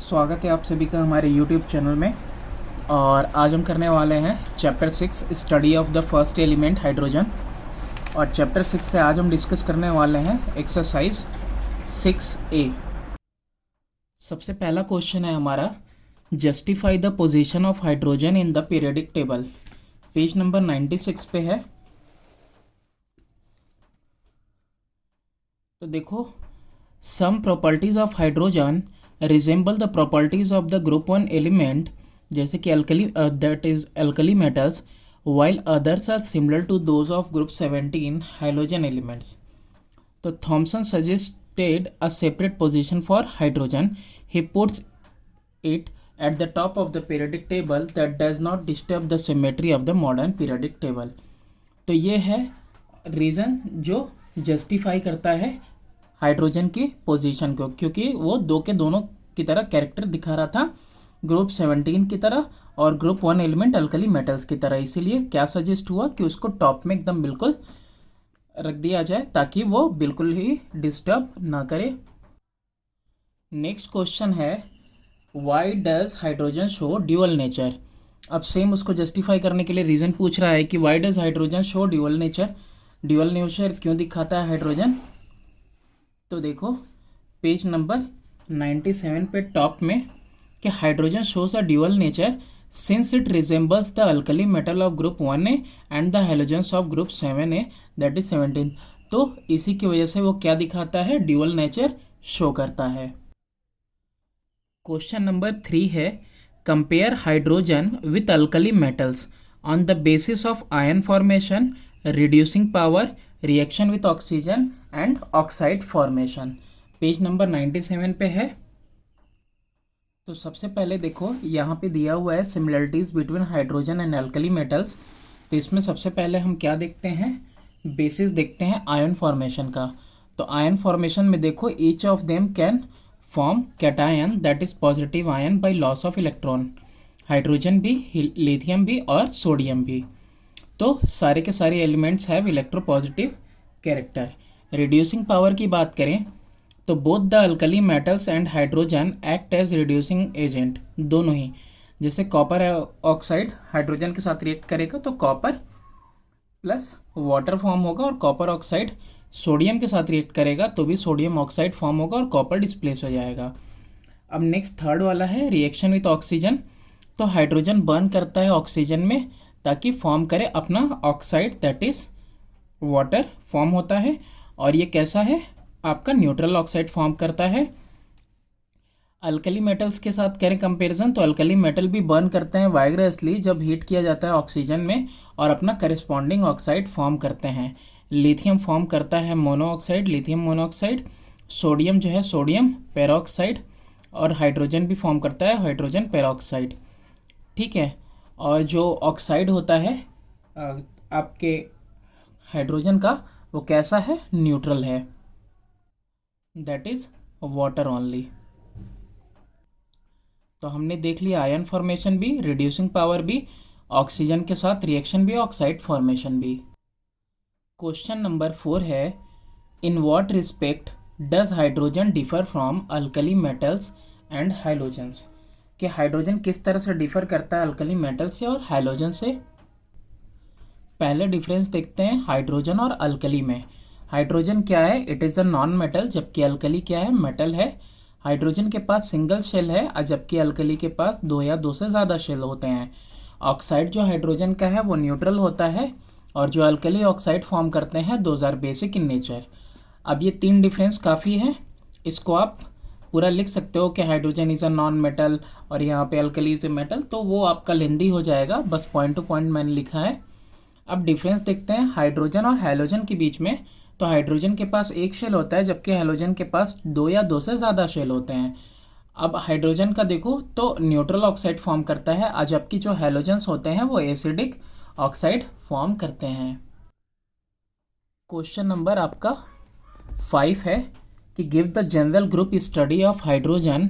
स्वागत है आप सभी का हमारे YouTube चैनल में। और आज हम करने वाले हैं chapter 6 study of the first element hydrogen. और चैप्टर 6 से आज हम डिस्कस करने वाले हैं एक्सरसाइज 6A। सबसे पहला क्वेश्चन है हमारा, justify the position of hydrogen in the periodic table. Page number 96 पे है। तो देखो, some properties of hydrogen resemble the properties of the group 1 element, जैसे कि alkali that is alkali metals, while others are similar to those of group 17 halogen elements. तो Thompson suggested a separate position for hydrogen. He puts it at the top of the periodic table that does not disturb the symmetry of the modern periodic table. तो ये है reason जो justify करता है hydrogen की position को, क्योंकि वो दो के दोनों की तरह कैरेक्टर दिखा रहा था, ग्रुप 17 की तरह और ग्रुप 1 एलिमेंट अल्कली मेटल्स की तरह। इसीलिए क्या सजेस्ट हुआ कि उसको टॉप में एकदम बिल्कुल रख दिया जाए ताकि वो बिल्कुल ही डिस्टर्ब ना करे। नेक्स्ट क्वेश्चन है, why does hydrogen show dual nature. अब सेम उसको जस्टिफाई करने के लिए रीज़न पूछ रहा है कि why does hydrogen show dual nature. Dual nature क्यों दिखाता है हाइड्रोजन। तो देखो पेज नंबर 97 पे टॉप में कि hydrogen shows a dual nature since it resembles the alkali metal of group 1A and the halogens of group 7A that is 17। तो इसी की वजह से वो क्या दिखाता है, ड्यूअल नेचर शो करता है। क्वेश्चन नंबर 3 है, compare hydrogen with alkali metals on the basis of ion formation, reducing power, reaction with oxygen and oxide formation. Page number 97 पे है। तो सबसे पहले देखो यहाँ पे दिया हुआ है similarities between hydrogen and alkali metals. तो इसमें सबसे पहले हम क्या देखते हैं, बेसिस देखते हैं आयन फॉर्मेशन का। तो आयन फॉर्मेशन में देखो, each of them can form cation that is positive ion by loss of electron. Hydrogen भी, लिथियम भी और सोडियम भी। तो सारे के सारे elements have electropositive character. Reducing power की बात करें तो both the alkali metals and hydrogen act as reducing agent, दोनों ही। जैसे कॉपर ऑक्साइड हाइड्रोजन के साथ रिएक्ट करेगा तो कॉपर प्लस वाटर फॉर्म होगा, और कॉपर ऑक्साइड सोडियम के साथ रिएक्ट करेगा तो भी सोडियम ऑक्साइड फॉर्म होगा और कॉपर डिस्प्लेस हो जाएगा। अब नेक्स्ट थर्ड वाला है रिएक्शन विथ ऑक्सीजन। तो हाइड्रोजन बर्न करता है ऑक्सीजन में ताकि फॉर्म करे अपना oxide that is water form होता है, और ये कैसा है, आपका न्यूट्रल ऑक्साइड फॉर्म करता है। अल्कली मेटल्स के साथ करें कंपैरिजन तो अल्कली मेटल भी बर्न करते हैं वाइग्रसली जब हीट किया जाता है ऑक्सीजन में, और अपना करिस्पॉन्डिंग ऑक्साइड फॉर्म करते हैं। लिथियम फॉर्म करता है मोनोऑक्साइड, लिथियम मोनोऑक्साइड। सोडियम जो है सोडियम पेरोक्साइड, और हाइड्रोजन भी फॉर्म करता है हाइड्रोजन पेरोक्साइड। ठीक है। और जो ऑक्साइड होता है आपके हाइड्रोजन का, वो कैसा है, न्यूट्रल है, दैट इज वाटर ओनली। तो हमने देख लिया आयन फॉर्मेशन भी, रिड्यूसिंग पावर भी, ऑक्सीजन के साथ रिएक्शन भी, ऑक्साइड फॉर्मेशन भी। क्वेश्चन नंबर 4 है, in what respect does hydrogen differ from alkali metals and halogens. कि हाइड्रोजन किस तरह से डिफर करता है अल्कली मेटल से और हाइलोजन से। पहले डिफरेंस देखते हैं हाइड्रोजन और अल्कली में। हाइड्रोजन क्या है, it is a non metal, जबकि अल्कली क्या है, मेटल है। हाइड्रोजन के पास सिंगल शेल है जबकि अल्कली के पास दो या दो से ज़्यादा शेल होते हैं। ऑक्साइड जो हाइड्रोजन का है वो न्यूट्रल होता है, और जो अल्कली ऑक्साइड फॉर्म करते हैं those are basic in nature. अब ये तीन डिफरेंस काफ़ी है, इसको आप पूरा लिख सकते हो कि hydrogen is a non metal और यहाँ पे अल्कली इज़ अ मेटल, तो वो आपका लेंदी हो जाएगा, बस पॉइंट टू पॉइंट मैंने लिखा है। अब डिफरेंस देखते हैं हाइड्रोजन और हैलोजन के बीच में। तो हाइड्रोजन के पास एक शेल होता है जबकि हैलोजन के पास दो या दो से ज़्यादा शेल होते हैं। अब हाइड्रोजन का देखो तो न्यूट्रल ऑक्साइड फॉर्म करता है, जबकि जो हैलोजेंस होते हैं वो एसिडिक ऑक्साइड फॉर्म करते हैं। क्वेश्चन नंबर आपका 5 है कि give the general group study of hydrogen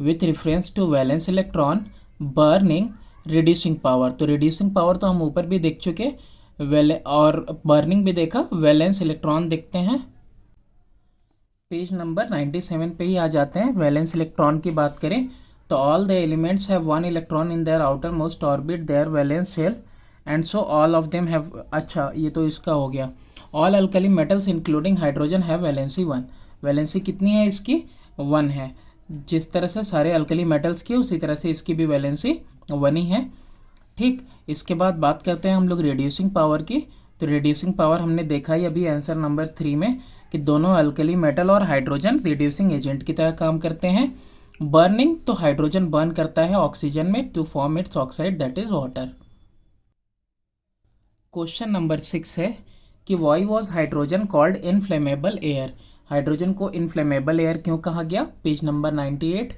with reference to valence electron, burning, reducing power. तो रिड्यूसिंग पावर तो हम ऊपर भी देख चुके, और बर्निंग भी देखा, वैलेंस इलेक्ट्रॉन देखते हैं। पेज नंबर 97 पे ही आ जाते हैं। वैलेंस इलेक्ट्रॉन की बात करें तो all the elements have one electron in their outermost orbit their valence shell and so all of them have, अच्छा ये तो इसका हो गया। All alkali metals including hydrogen have valency 1। Valency कितनी है इसकी? 1 है। जिस तरह से सारे अल्कली मेटल्स की उसी तरह से इसकी भी वैलेंसी 1 ही है। ठीक, इसके बाद बात करते हैं हम लोग रिड्यूसिंग पावर की। तो रिड्यूसिंग पावर हमने देखा ही अभी आंसर नंबर 3 में कि दोनों अल्कली मेटल और हाइड्रोजन रिड्यूसिंग एजेंट की तरह काम करते हैं। बर्निंग, तो हाइड्रोजन बर्न करता है ऑक्सीजन में to form its oxide that is water. Question number 6 है कि why was hydrogen called inflammable air. Hydrogen को इनफ्लेमेबल एयर क्यों कहा गया? Page number 98।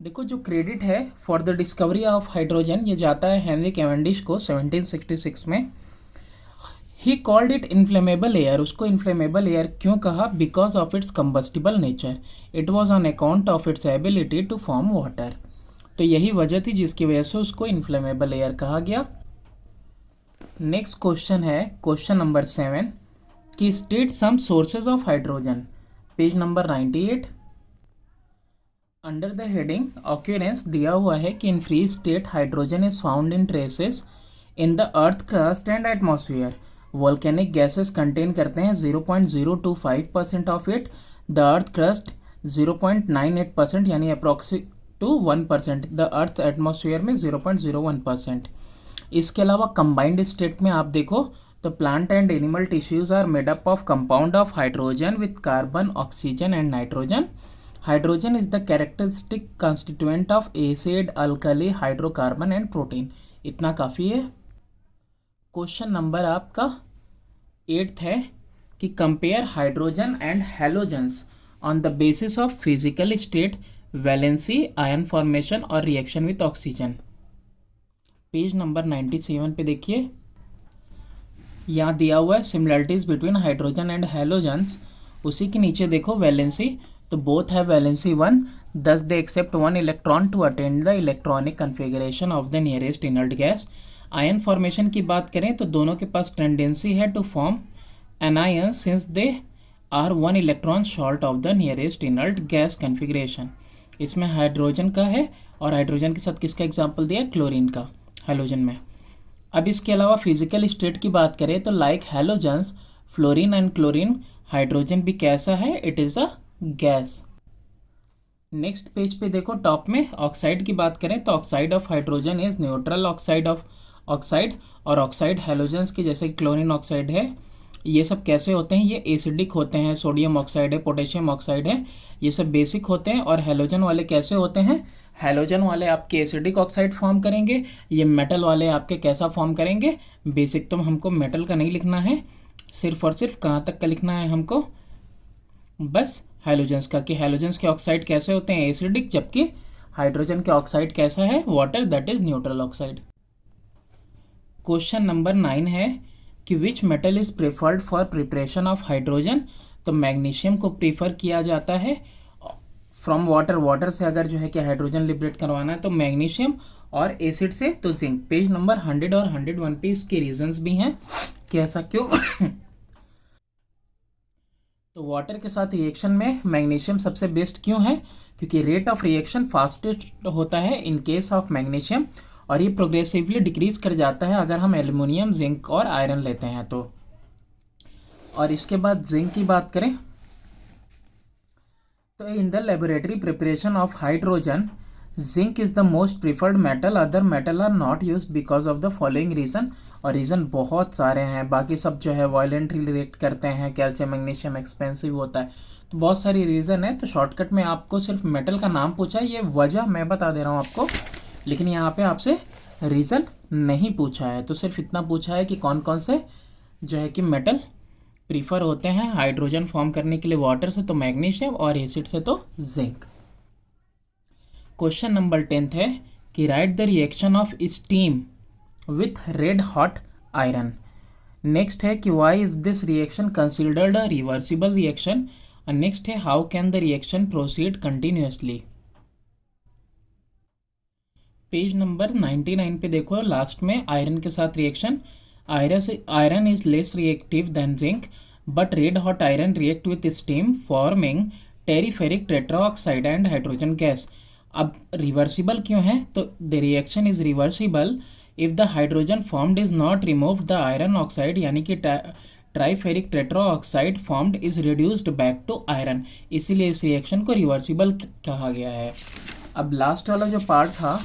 देखो जो क्रेडिट है for the discovery of hydrogen ये जाता है हेनरी कैवेंडिश को 1766 में। He called it inflammable air. उसको इनफ्लेमेबल एयर क्यों कहा? Because of its combustible nature. It was on account of its ability to form water. तो यही वजह थी जिसकी वजह से उसको इनफ्लेमेबल एयर कहा गया। नेक्स्ट क्वेश्चन है क्वेश्चन नंबर 7 कि state some sources of hydrogen. Page number 98। Under the heading occurrence दिया हुआ है कि in free state hydrogen is found in traces in the earth crust and atmosphere. Volcanic gases contain करते हैं 0.025% of it, the earth crust 0.98% यानी approx to 1%, the earth atmosphere में 0.01%। इसके अलावा कंबाइंड स्टेट में आप देखो तो plant and animal tissues are made up of compound of hydrogen with carbon, oxygen and nitrogen. Hydrogen is the characteristic constituent of acid, alkali, hydrocarbon and protein. इतना काफ़ी है। क्वेश्चन नंबर आपका 8 है कि compare hydrogen and halogens on the basis of physical state, valency, ion formation और reaction with oxygen. Page number 97 पे देखिए, यहाँ दिया हुआ है similarities between hydrogen and halogens. उसी के नीचे देखो वैलेंसी, तो बोथ है valency 1, thus they accept one electron to attain the electronic configuration of the nearest inert gas। Ion formation की बात करें तो दोनों के पास टेंडेंसी है to form anion since they are 1 electron short of the nearest inert gas configuration. इसमें hydrogen का है और हाइड्रोजन के साथ किसका एग्जाम्पल दिया? क्लोरीन का, हैलोजन में। अब इसके अलावा फिजिकल स्टेट की बात करें तो like halogens, fluorine and chlorine, hydrogen भी कैसा है? It is a gas. Next page पे देखो टॉप में ऑक्साइड की बात करें तो oxide of hydrogen is neutral oxide of oxide, और ऑक्साइड हैलोजन्स की जैसे क्लोरीन ऑक्साइड है ये सब कैसे होते हैं? ये एसिडिक होते हैं। सोडियम ऑक्साइड है, पोटेशियम ऑक्साइड है, ये सब बेसिक होते हैं। और हैलोजन वाले कैसे होते हैं? हैलोजन वाले आपके एसिडिक ऑक्साइड फॉर्म करेंगे, ये मेटल वाले आपके कैसा फॉर्म करेंगे? बेसिक। तो हमको मेटल का नहीं लिखना है, सिर्फ और सिर्फ कहाँ तक का लिखना है हमको? बस हैलोजन्स का, कि हैलोजन्स के ऑक्साइड कैसे होते हैं? एसिडिक, जबकि हाइड्रोजन के ऑक्साइड कैसा है? Water, that is neutral oxide. Question number 9 है कि which metal is preferred for preparation of hydrogen. तो मैग्नीशियम को प्रीफर किया जाता है फ्रॉम वाटर। वाटर से अगर जो है कि हाइड्रोजन लिबरेट करवाना है तो मैग्नीशियम, और एसिड से तो जिंक। पेज नंबर 100 और 101 पे इसके रीजंस भी हैं कि ऐसा क्यों। तो वाटर के साथ रिएक्शन में मैग्नीशियम सबसे बेस्ट क्यों है? क्योंकि रेट ऑफ रिएक्शन फास्टेस्ट होता है इन केस ऑफ मैग्नीशियम, और ये प्रोग्रेसिवली डिक्रीज कर जाता है अगर हम एल्युमिनियम, जिंक और आयरन लेते हैं तो। और इसके बाद जिंक की बात करें तो in the laboratory preparation of hydrogen zinc is the most preferred metal, other metal are not use because of the following reason. और रीज़न बहुत सारे हैं, बाकी सब जो है वायलेंटली रिलेट करते हैं। कैल्शियम मैग्नीशियम एक्सपेंसिव होता है, तो बहुत सारी रीज़न है। तो शॉर्टकट में आपको सिर्फ मेटल का नाम पूछा है, ये वजह मैं बता दे रहा हूँ आपको, लेकिन यहाँ पे आपसे रीज़न नहीं पूछा है। तो सिर्फ इतना पूछा है कि कौन कौन से जो है कि मेटल प्रीफर होते हैं हाइड्रोजन फॉर्म करने के लिए वाटर से, तो मैग्नीशियम, और एसिड से तो जिंक। क्वेश्चन नंबर 10 है कि write the reaction of steam with red hot iron. Next है कि why is this reaction considered a reversible reaction, और नेक्स्ट है how can the reaction proceed continuously. Page number 99 पे देखो लास्ट में iron के साथ रिएक्शन। Iron is less reactive than zinc, but red hot iron react with steam forming triferric tetroxide and hydrogen gas. अब reversible क्यों है, तो the reaction is reversible if the hydrogen formed is not remove the iron oxide, यानी कि triferric tetra oxide formed is reduced back to iron, इसीलिए इस reaction को reversible कहा गया है। अब लास्ट वाला जो पार्ट था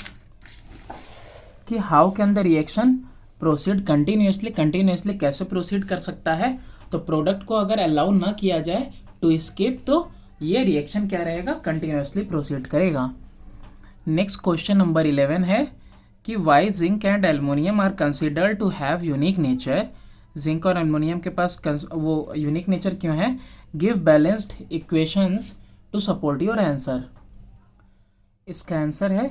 कि how can the reaction proceed continuously, continuously कैसे प्रोसीड कर सकता है, तो प्रोडक्ट को अगर अलाउ ना किया जाए टू एस्केप तो ये रिएक्शन क्या रहेगा, कंटिन्यूसली प्रोसीड करेगा। नेक्स्ट क्वेश्चन नंबर 11 है कि why zinc and aluminium are considered to have unique nature, zinc और एल्युमिनियम के पास वो यूनिक नेचर क्यों है, give balanced equations to support your answer. इसका आंसर है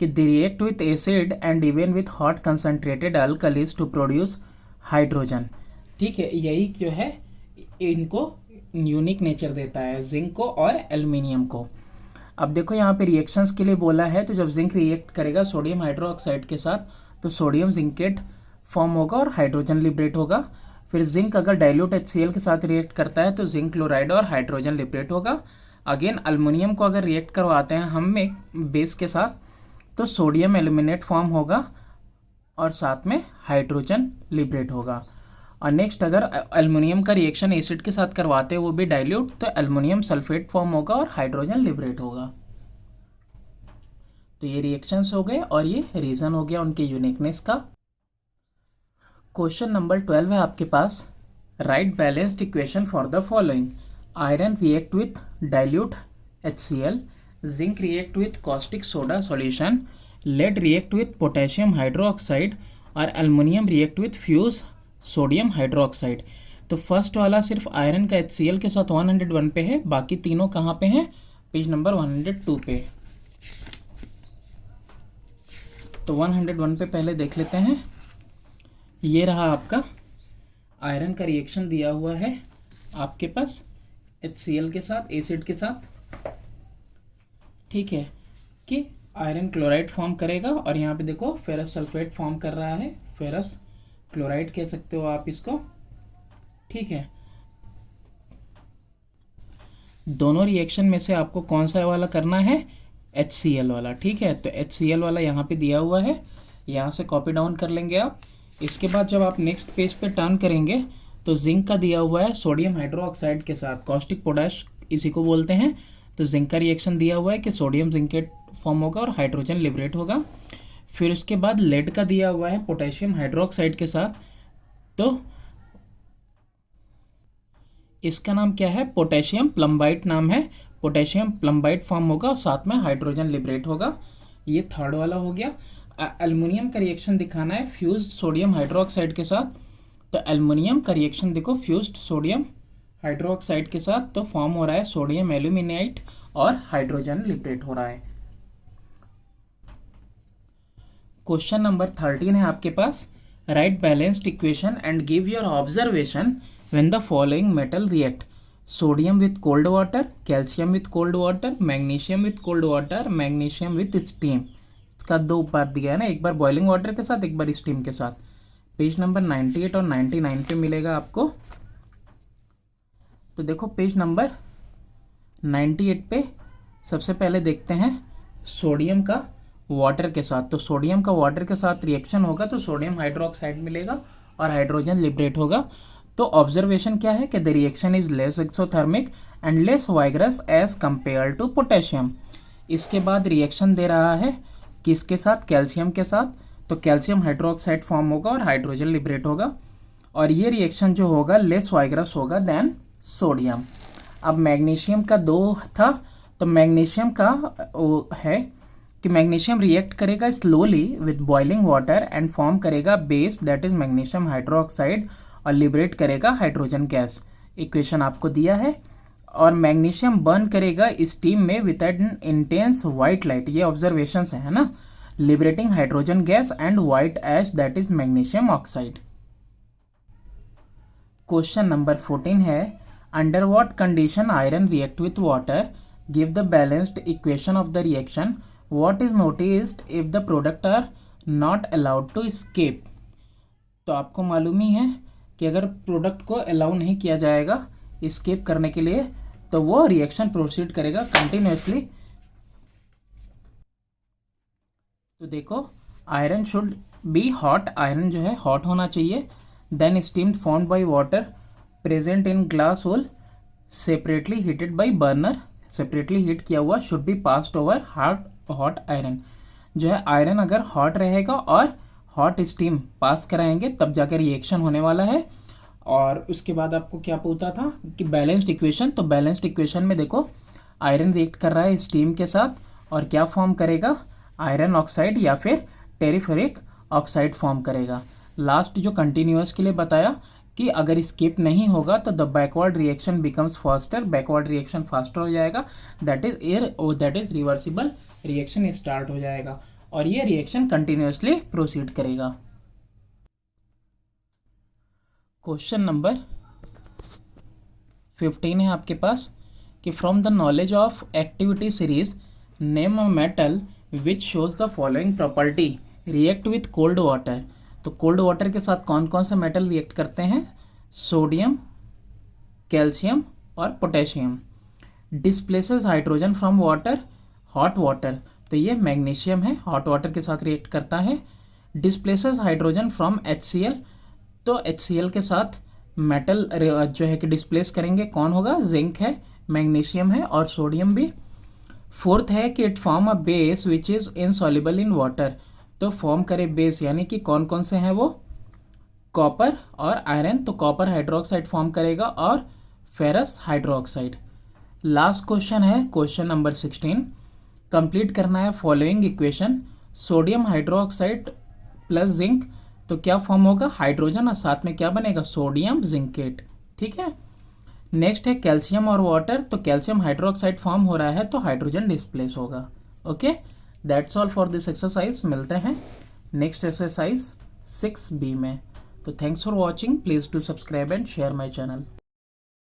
कि they react with acid and even with hot concentrated alkalis to produce hydrogen. ठीक है, यही क्यों है इनको यूनिक नेचर देता है, जिंक को और एल्युमिनियम को। अब देखो यहाँ पे रिएक्शंस के लिए बोला है, तो जब जिंक रिएक्ट करेगा सोडियम हाइड्रोक्साइड के साथ तो सोडियम जिंकेट फॉर्म होगा और हाइड्रोजन लिबरेट होगा। फिर जिंक अगर डाइल्यूट HCl के साथ रिएक्ट करता है तो जिंक क्लोराइड और हाइड्रोजन लिबरेट होगा। अगेन अल्युमिनियम को अगर रिएक्ट करवाते हैं हम में बेस के साथ तो सोडियम एल्यूमिनेट फॉर्म होगा और साथ में हाइड्रोजन लिबरेट होगा। और नेक्स्ट अगर एल्युमिनियम का रिएक्शन एसिड के साथ करवाते हैं वो भी डाइल्यूट, तो एल्युमिनियम सल्फेट फॉर्म होगा और हाइड्रोजन लिबरेट होगा। तो ये रिएक्शंस हो गए और ये रीजन हो गया उनके यूनिकनेस का। क्वेश्चन नंबर 12 है आपके पास, right balanced equation for the following, iron react with dilute HCl, zinc react with caustic soda solution, lead react with potassium hydroxide और aluminium react with fuse sodium hydroxide. तो first वाला सिर्फ iron का HCl के साथ 101 पे है, बाकी तीनों कहाँ पे हैं, पेज नंबर 102 पे। तो 101 पे पहले देख लेते हैं। ये रहा आपका आयरन का रिएक्शन दिया हुआ है आपके पास HCl के साथ, एसिड के साथ। ठीक है, कि आयरन क्लोराइड फॉर्म करेगा और यहाँ पे देखो फेरस सल्फेट फॉर्म कर रहा है, फेरस क्लोराइड कह सकते हो आप इसको। ठीक है, दोनों रिएक्शन में से आपको कौन सा वाला करना है, HCl वाला। ठीक है, तो HCl वाला यहाँ पे दिया हुआ है, यहाँ से कॉपी डाउन कर लेंगे आप। इसके बाद जब आप नेक्स्ट पेज पे टर्न करेंगे तो जिंक का दिया हुआ है सोडियम हाइड्रोक्साइड के साथ, कॉस्टिक पोटाश इसी को बोलते हैं। तो जिंक का रिएक्शन दिया हुआ है कि सोडियम जिंकेट फॉर्म होगा और हाइड्रोजन लिबरेट होगा। फिर उसके बाद लेड का दिया हुआ है पोटेशियम हाइड्रोक्साइड के साथ, तो इसका नाम क्या है, पोटेशियम प्लम्बाइट नाम है, पोटेशियम प्लम्बाइट फॉर्म होगा और साथ में हाइड्रोजन लिबरेट होगा। ये थर्ड वाला हो गया। एल्युमिनियम का रिएक्शन दिखाना है फ्यूज्ड सोडियम हाइड्रोक्साइड के साथ, तो एल्युमिनियम का रिएक्शन देखो फ्यूज्ड सोडियम हाइड्रोक्साइड के साथ, तो फॉर्म हो रहा है सोडियम एल्यूमिनेट और हाइड्रोजन लिबरेट हो रहा है। क्वेश्चन नंबर 13 है आपके पास, right balanced equation and give your observation when the following metal react, sodium with cold water, calcium with cold water, magnesium with cold water, magnesium with steam. इसका दो बार दिया है ना, एक बार बॉइलिंग वाटर के साथ, एक बार स्टीम के साथ। पेज नंबर 98 और 99 पे मिलेगा आपको। तो देखो पेज नंबर 98 पे सबसे पहले देखते हैं सोडियम का वाटर के साथ। तो सोडियम का वाटर के साथ रिएक्शन होगा तो सोडियम हाइड्रोक्साइड मिलेगा और हाइड्रोजन लिबरेट होगा। तो ऑब्जर्वेशन क्या है कि the reaction is less exothermic and less vigorous as compare to potassium. इसके बाद रिएक्शन दे रहा है किसके साथ, कैल्शियम के साथ, तो कैल्शियम हाइड्रोक्साइड फॉर्म होगा और हाइड्रोजन लिबरेट होगा। और ये रिएक्शन जो होगा लेस वाइग्रस होगा देन सोडियम। अब मैग्नीशियम का दो था, तो मैग्नीशियम का है कि मैग्नीशियम रिएक्ट करेगा slowly with boiling water and form करेगा base that is magnesium hydroxide और लिबरेट करेगा हाइड्रोजन गैस। इक्वेशन आपको दिया है। और मैग्नीशियम बर्न करेगा स्टीम में with an intense white light, ये ऑब्जर्वेशंस है ना, liberating hydrogen gas and white ash that is magnesium oxide. Question number 14 है, under what condition iron react with water, give the balanced equation of the reaction, what is noticed if the product are not allowed to escape. तो आपको मालूम ही है कि अगर product को allow नहीं किया जाएगा एस्केप करने के लिए तो वो रिएक्शन प्रोसीड करेगा कंटिन्यूसली तो देखो, iron should be hot, iron जो है हॉट होना चाहिए। Then steamed formed by water present in glass hole separately heated by burner, separately heat किया हुआ should be passed over hot iron. जो है आयरन अगर हॉट रहेगा और हॉट स्टीम पास कराएंगे तब जाकर रिएक्शन होने वाला है। और उसके बाद आपको क्या पूछा था कि बैलेंस्ड इक्वेशन, तो बैलेंस्ड इक्वेशन में देखो आयरन रिएक्ट कर रहा है स्टीम के साथ और क्या फॉर्म करेगा, आयरन ऑक्साइड या फिर टेरिफेरिक ऑक्साइड फॉर्म करेगा। लास्ट जो कंटिन्यूअस के लिए बताया कि अगर स्किप नहीं होगा तो the backward reaction becomes faster, backward reaction faster हो जाएगा, that is reversible reaction start हो जाएगा और ये रिएक्शन कंटिन्यूअसली प्रोसीड करेगा। क्वेश्चन नंबर 15 है आपके पास कि from the knowledge of activity series name a metal which shows the following property react with cold water. तो कोल्ड वाटर के साथ कौन कौन से मेटल रिएक्ट करते हैं, सोडियम, कैल्शियम और potassium. Displaces hydrogen from water, hot water, तो ये मैग्नीशियम है, हॉट वाटर के साथ रिएक्ट करता है। डिस्प्लेसेस हाइड्रोजन फ्रॉम HCl, तो HCl के साथ मेटल जो है कि डिस्प्लेस करेंगे कौन होगा, जिंक है, मैग्नीशियम है और सोडियम भी। फोर्थ है कि it form a base which is insoluble in water, तो फॉर्म करे बेस यानी कि कौन कौन से हैं वो, कॉपर और आयरन, तो कॉपर हाइड्रोक्साइड फॉर्म करेगा और फेरस हाइड्रोक्साइड। लास्ट क्वेश्चन है क्वेश्चन नंबर 16, कंप्लीट करना है following equation, sodium hydroxide plus zinc, तो क्या फॉर्म होगा, हाइड्रोजन और साथ में क्या बनेगा, सोडियम जिंकेट। ठीक है, नेक्स्ट है कैल्शियम और वाटर, तो कैल्शियम हाइड्रोक्साइड फॉर्म हो रहा है तो हाइड्रोजन डिस्प्लेस होगा। Okay, that's all for this exercise. मिलते हैं नेक्स्ट एक्सरसाइज 6B में। तो thanks for watching, please do subscribe and share my channel.